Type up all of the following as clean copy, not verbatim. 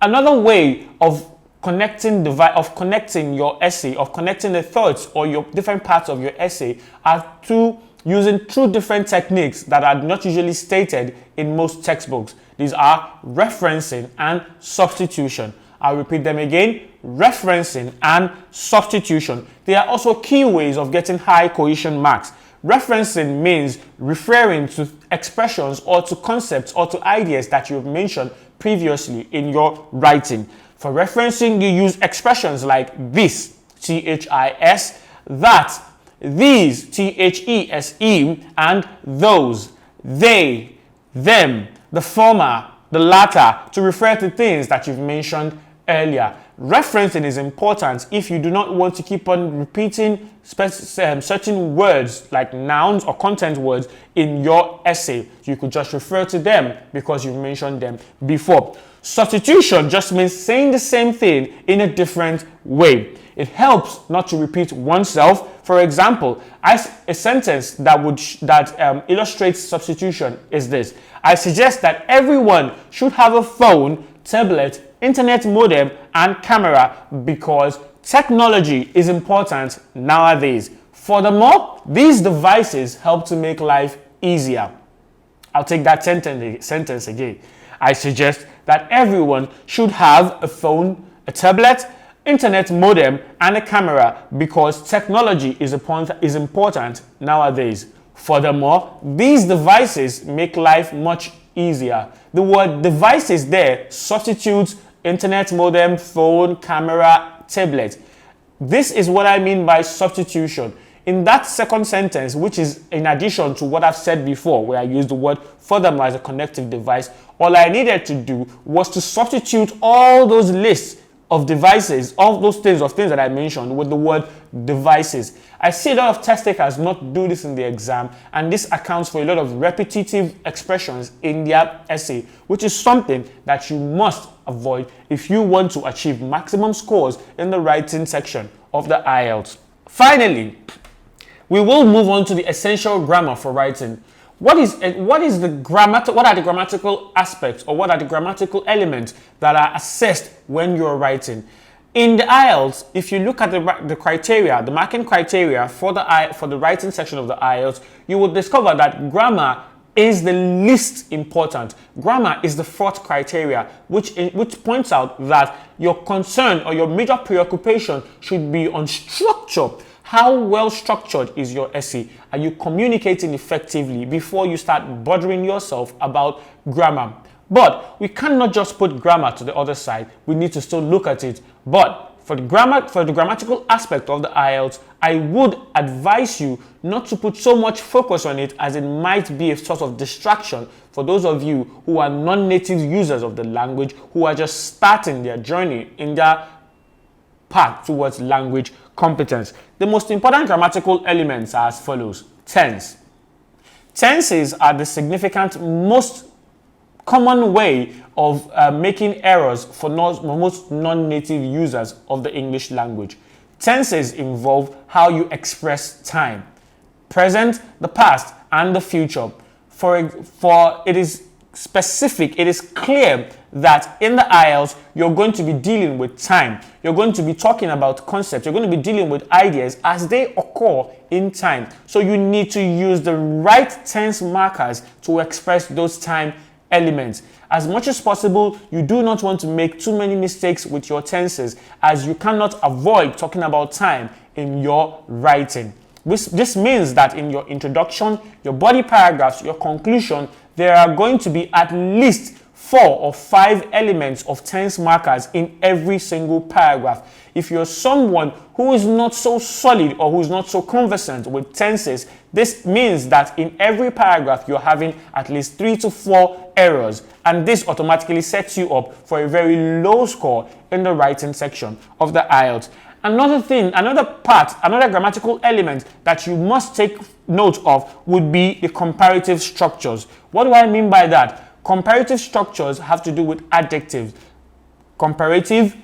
Another way of connecting your essay, of connecting the thoughts or your different parts of your essay, are using two different techniques that are not usually stated in most textbooks. These are referencing and substitution. I'll repeat them again: referencing and substitution. They are also key ways of getting high cohesion marks. Referencing means referring to expressions or to concepts or to ideas that you've mentioned previously in your writing. For referencing, you use expressions like this, THIS, that, these, THESE, and those, they, them, the former, the latter, to refer to things that you've mentioned earlier. Referencing is important if you do not want to keep on repeating certain words like nouns or content words in your essay. You could just refer to them because you've mentioned them before. Substitution just means saying the same thing in a different way. It helps not to repeat oneself. For example, a sentence that illustrates substitution is this: I suggest that everyone should have a phone, tablet, internet modem, and camera because technology is important nowadays. Furthermore, these devices help to make life easier. I'll take that sentence again. I suggest that everyone should have a phone, a tablet, internet modem, and a camera because technology is important nowadays. Furthermore, these devices make life much easier. The word devices there substitutes internet modem, phone, camera, tablet. This is what I mean by substitution. In that second sentence, which is in addition to what I've said before, where I used the word furthermore as a connective device, all I needed to do was to substitute all those lists of devices, all those things that I mentioned with the word devices. I see a lot of test takers not do this in the exam, and this accounts for a lot of repetitive expressions in their essay, which is something that you must avoid if you want to achieve maximum scores in the writing section of the IELTS. Finally, we will move on to the essential grammar for writing. What are the grammatical aspects, or what are the grammatical elements that are assessed when you're writing? In the IELTS, if you look at the criteria, the marking criteria for the writing section of the IELTS, you will discover that grammar is the least important. Grammar is the fourth criteria, which points out that your concern or your major preoccupation should be on structure. How well structured is your essay? Are you communicating effectively before you start bothering yourself about grammar? But we cannot just put grammar to the other side. We need to still look at it. But for the grammatical aspect of the IELTS, I would advise you not to put so much focus on it, as it might be a sort of distraction for those of you who are non-native users of the language, who are just starting their journey in their path towards language competence. The most important grammatical elements are as follows. Tense. Tenses are the significant, most common way of making errors for most non-native users of the English language. Tenses involve how you express time, present, the past, and the future. For it is specific, it is clear that in the IELTS, you're going to be dealing with time. You're going to be talking about concepts. You're going to be dealing with ideas as they occur in time. So you need to use the right tense markers to express those time elements. As much as possible, you do not want to make too many mistakes with your tenses, as you cannot avoid talking about time in your writing. This means that in your introduction, your body paragraphs, your conclusion, there are going to be at least 4 or 5 elements of tense markers in every single paragraph. If you're someone who is not so solid or who's not so conversant with tenses, this means that in every paragraph you're having at least 3 to 4 errors, and this automatically sets you up for a very low score in the writing section of the IELTS. Another grammatical element that you must take note of would be the comparative structures. What do I mean by that? Comparative structures have to do with adjectives. Comparative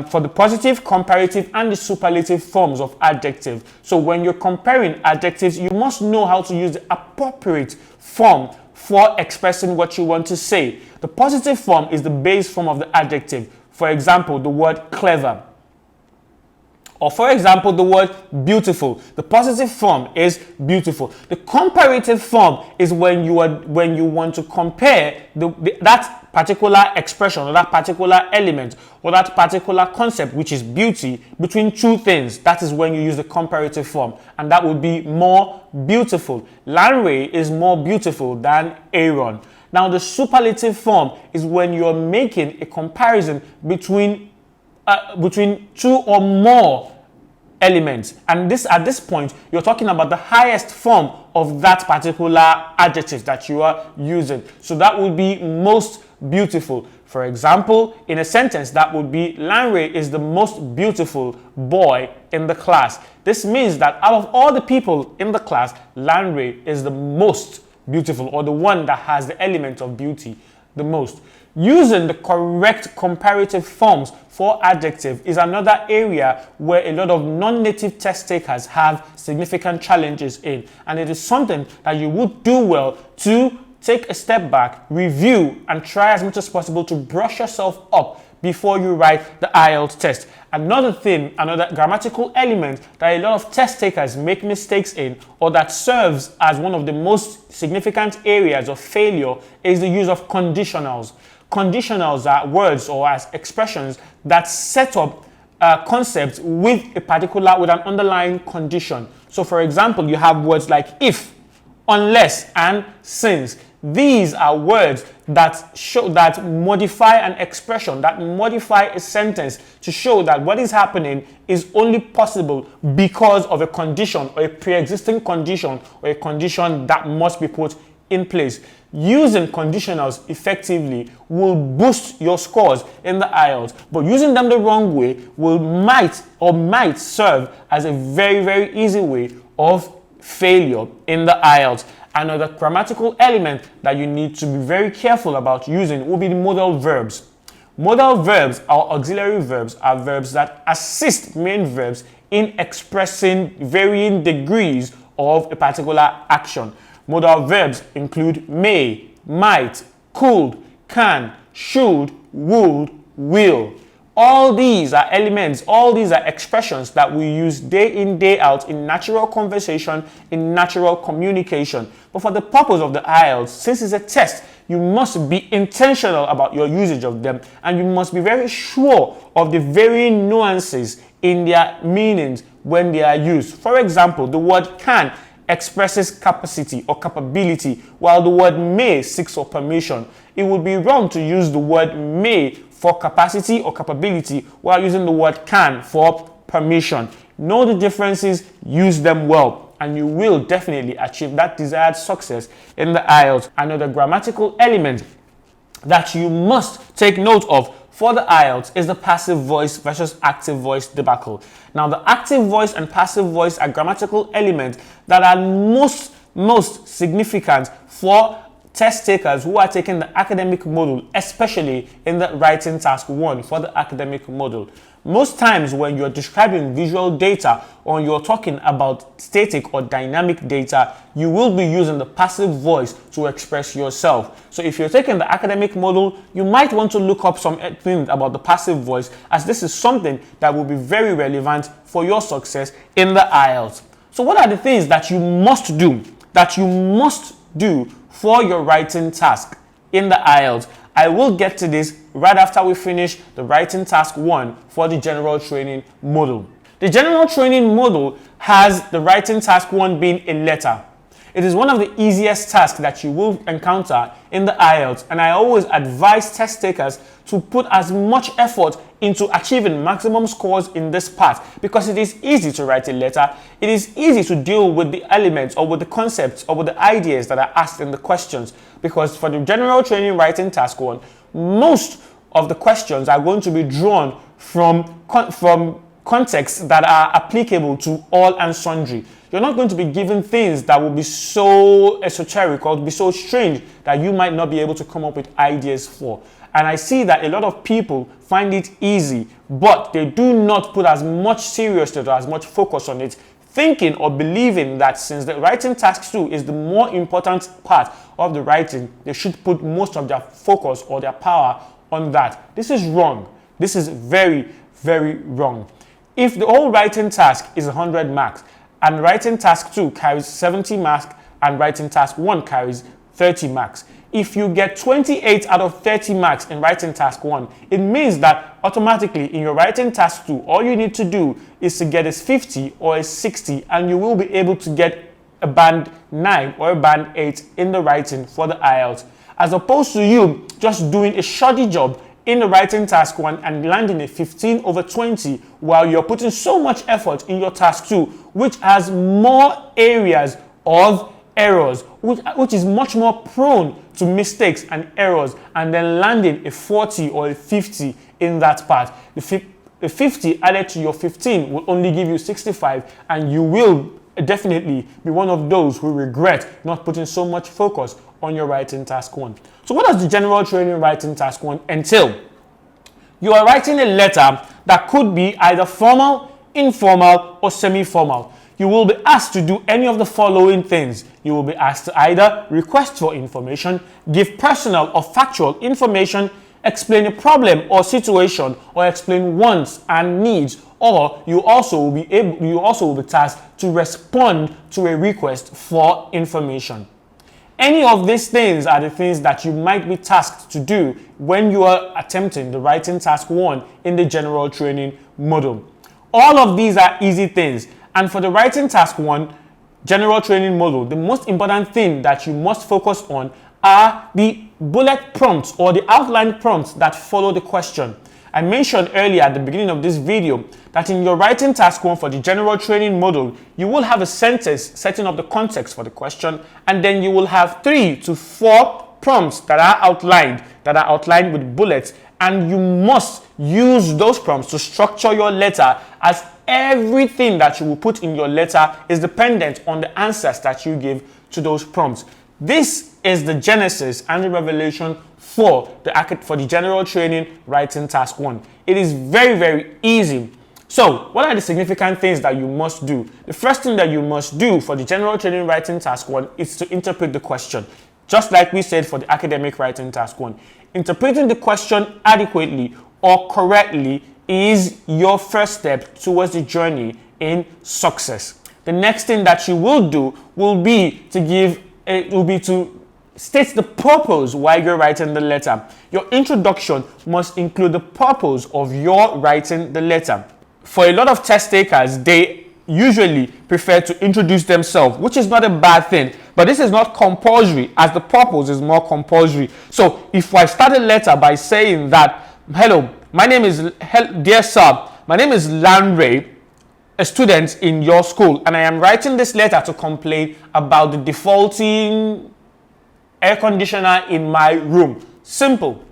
for the positive, comparative, and the superlative forms of adjective. So when you're comparing adjectives, you must know how to use the appropriate form for expressing what you want to say. The positive form is the base form of the adjective. For example, the word clever. Or for example, the word beautiful. The positive form is beautiful. The comparative form is when you want to compare that particular expression or that particular element or that particular concept, which is beauty, between two things. That is when you use the comparative form, and that would be more beautiful. Lanre is more beautiful than Aaron. Now, the superlative form is when you're making a comparison between two or more elements, and at this point you're talking about the highest form of that particular adjective that you are using. So that would be most beautiful. For example, in a sentence, that would be Lanre is the most beautiful boy in the class. This means that out of all the people in the class, Lanre is the most beautiful, or the one that has the element of beauty the most. Using the correct comparative forms for adjective is another area where a lot of non-native test takers have significant challenges in, and it is something that you would do well to take a step back, review, and try as much as possible to brush yourself up before you write the IELTS test. Another grammatical element that a lot of test takers make mistakes in, or that serves as one of the most significant areas of failure, is the use of conditionals. Conditionals are words or as expressions that set up concepts with an underlying condition. So for example, you have words like if, unless, and since. These are words that modify an expression, that modify a sentence to show that what is happening is only possible because of a condition or a pre-existing condition or a condition that must be put in place. Using conditionals effectively will boost your scores in the IELTS, but using them the wrong way might serve as a very, very easy way of failure in the IELTS. Another grammatical element that you need to be very careful about using will be the modal verbs. Modal verbs, or auxiliary verbs, are verbs that assist main verbs in expressing varying degrees of a particular action. Modal verbs include may, might, could, can, should, would, will. All these are elements, all these are expressions that we use day in, day out in natural conversation, in natural communication. But for the purpose of the IELTS, since it's a test, you must be intentional about your usage of them, and you must be very sure of the varying nuances in their meanings when they are used. For example, the word can expresses capacity or capability, while the word may seeks for permission. It would be wrong to use the word may for capacity or capability while using the word can for permission. Know the differences, use them well, and you will definitely achieve that desired success in the IELTS. Another grammatical element that you must take note of for the IELTS is the passive voice versus active voice debacle. Now, the active voice and passive voice are grammatical elements that are most significant for test takers who are taking the academic module, especially in the writing task 1 for the academic module. Most times when you're describing visual data or you're talking about static or dynamic data, you will be using the passive voice to express yourself. So if you're taking the academic module, you might want to look up some things about the passive voice, as this is something that will be very relevant for your success in the IELTS. So what are the things that you must do for your writing task in the IELTS? I will get to this right after we finish the writing task 1 for the general training module. The general training module has the writing task 1 being a letter. It is one of the easiest tasks that you will encounter in the IELTS, and I always advise test takers to put as much effort into achieving maximum scores in this part, because it is easy to write a letter. It is easy to deal with the elements or with the concepts or with the ideas that are asked in the questions, because for the general training writing task 1, most of the questions are going to be drawn from contexts that are applicable to all and sundry. You're not going to be given things that will be so esoteric or be so strange that you might not be able to come up with ideas for. And I see that a lot of people find it easy, but they do not put as much seriousness or as much focus on it, thinking or believing that since the writing task 2 is the more important part of the writing, they should put most of their focus or their power on that. This is wrong. This is very, very wrong. If the whole writing task is 100 marks and writing task 2 carries 70 marks and writing task 1 carries 30 marks, if you get 28 out of 30 marks in writing task 1, it means that automatically in your writing task 2, all you need to do is to get a 50 or a 60, and you will be able to get a band 9 or a band 8 in the writing for the IELTS, as opposed to you just doing a shoddy job in the writing task 1 and landing a 15 over 20 while you're putting so much effort in your task 2, which has more areas of errors, which is much more prone to mistakes and errors, and then landing a 40 or a 50 in that part. The 50 added to your 15 will only give you 65, and you will definitely be one of those who regret not putting so much focus on your writing task 1. So what does the general training writing task 1 entail? You are writing a letter that could be either formal, informal, or semi-formal. You will be asked to do any of the following things. You will be asked to either request for information, give personal or factual information, explain a problem or situation, or explain wants and needs, or you also will be tasked to respond to a request for information. Any of these things are the things that you might be tasked to do when you are attempting the writing task 1 in the general training module. All of these are easy things. And for the writing task 1 general training module, the most important thing that you must focus on are the bullet prompts or the outline prompts that follow the question. I mentioned earlier at the beginning of this video that in your writing task 1 for the general training module, you will have a sentence setting up the context for the question, and then you will have 3 to 4 prompts that are outlined with bullets, and you must use those prompts to structure your letter, as everything that you will put in your letter is dependent on the answers that you give to those prompts. This is the genesis and the revelation for the general training writing task 1. It is very, very easy. So what are the significant things that you must do? The first thing that you must do for the general training writing task 1 is to interpret the question. Just like we said for the academic writing task 1. Interpreting the question adequately or correctly is your first step towards the journey in success. The next thing that you will do will be to state the purpose why you're writing the letter. Your introduction must include the purpose of your writing the letter. For a lot of test takers, they usually prefer to introduce themselves, which is not a bad thing, but this is not compulsory, as the purpose is more compulsory. So if I start a letter by saying that, hello, my name is, dear sir, my name is Landray, a student in your school, and I am writing this letter to complain about the defaulting air conditioner in my room. Simple.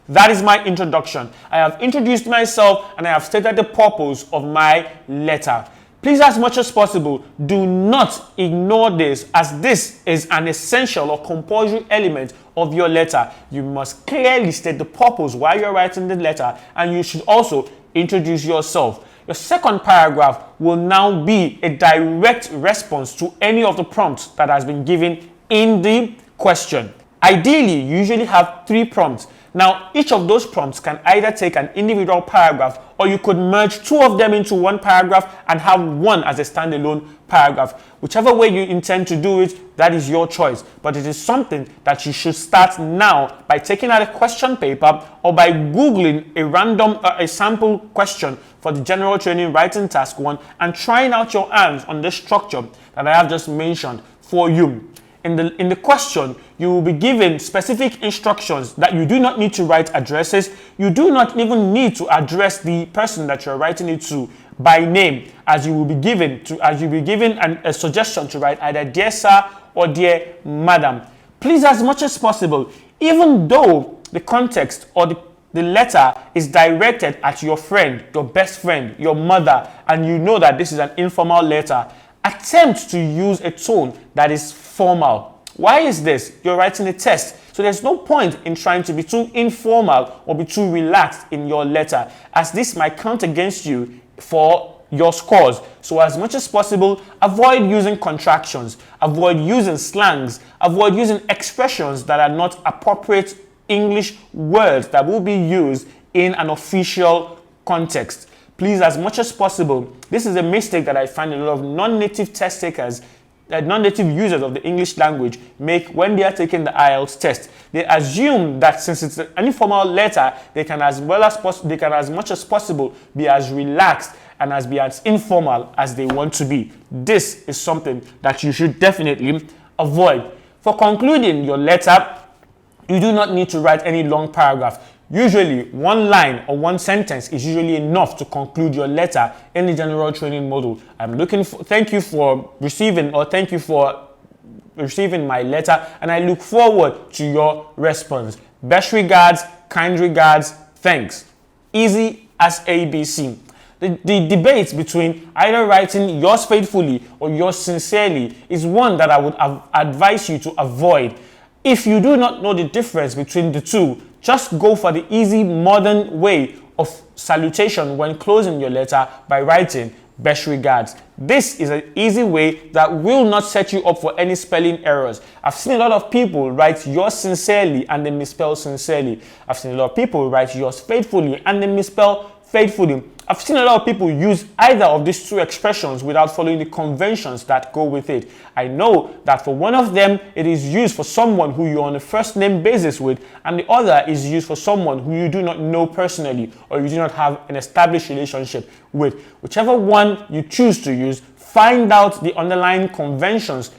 That is my introduction. I have introduced myself and I have stated the purpose of my letter. Please, as much as possible, do not ignore this, as this is an essential or compulsory element of your letter. You must clearly state the purpose why you're writing the letter, and you should also introduce yourself. Your second paragraph will now be a direct response to any of the prompts that has been given in the question. Ideally, you usually have 3 prompts. Now, each of those prompts can either take an individual paragraph, or you could merge 2 of them into one paragraph and have one as a standalone paragraph. Whichever way you intend to do it, that is your choice. But it is something that you should start now by taking out a question paper or by Googling a sample question for the general training writing task 1 and trying out your hands on the structure that I have just mentioned for you. In the question, you will be given specific instructions that you do not need to write addresses. You do not even need to address the person that you're writing it to by name, as you will be given a suggestion to write either dear sir or dear madam. Please, as much as possible, even though the context or the letter is directed at your friend, your best friend, your mother, and you know that this is an informal letter, attempt to use a tone that is formal. Why is this? You're writing a test, so there's no point in trying to be too informal or be too relaxed in your letter, as this might count against you for your scores. So as much as possible, avoid using contractions, avoid using slangs, avoid using expressions that are not appropriate English words that will be used in an official context. Please, as much as possible, this is a mistake that I find a lot of non-native test takers, non-native users of the English language make when they are taking the IELTS test. They assume that since it's an informal letter, they can as much as possible be as relaxed and be as informal as they want to be. This is something that you should definitely avoid. For concluding your letter, you do not need to write any long paragraph. Usually, one line or one sentence is usually enough to conclude your letter in the general training module. Thank you for receiving my letter, and I look forward to your response. Best regards, kind regards, thanks. Easy as ABC. The debate between either writing yours faithfully or yours sincerely is one that I would advise you to avoid. If you do not know the difference between the two, just go for the easy modern way of salutation when closing your letter by writing best regards. This is an easy way that will not set you up for any spelling errors. I've seen a lot of people write yours sincerely and they misspell sincerely. I've seen a lot of people write yours faithfully and they misspell faithfully. I've seen a lot of people use either of these two expressions without following the conventions that go with it. I know that for one of them, it is used for someone who you're on a first name basis with, and the other is used for someone who you do not know personally or you do not have an established relationship with. Whichever one you choose to use, find out the underlying conventions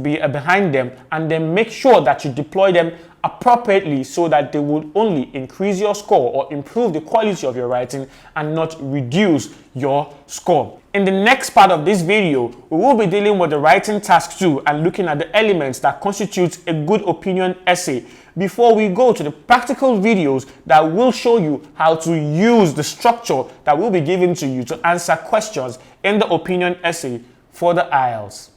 behind them and then make sure that you deploy them appropriately so that they would only increase your score or improve the quality of your writing and not reduce your score. In the next part of this video, we will be dealing with the writing task 2 and looking at the elements that constitute a good opinion essay before we go to the practical videos that will show you how to use the structure that will be given to you to answer questions in the opinion essay for the IELTS.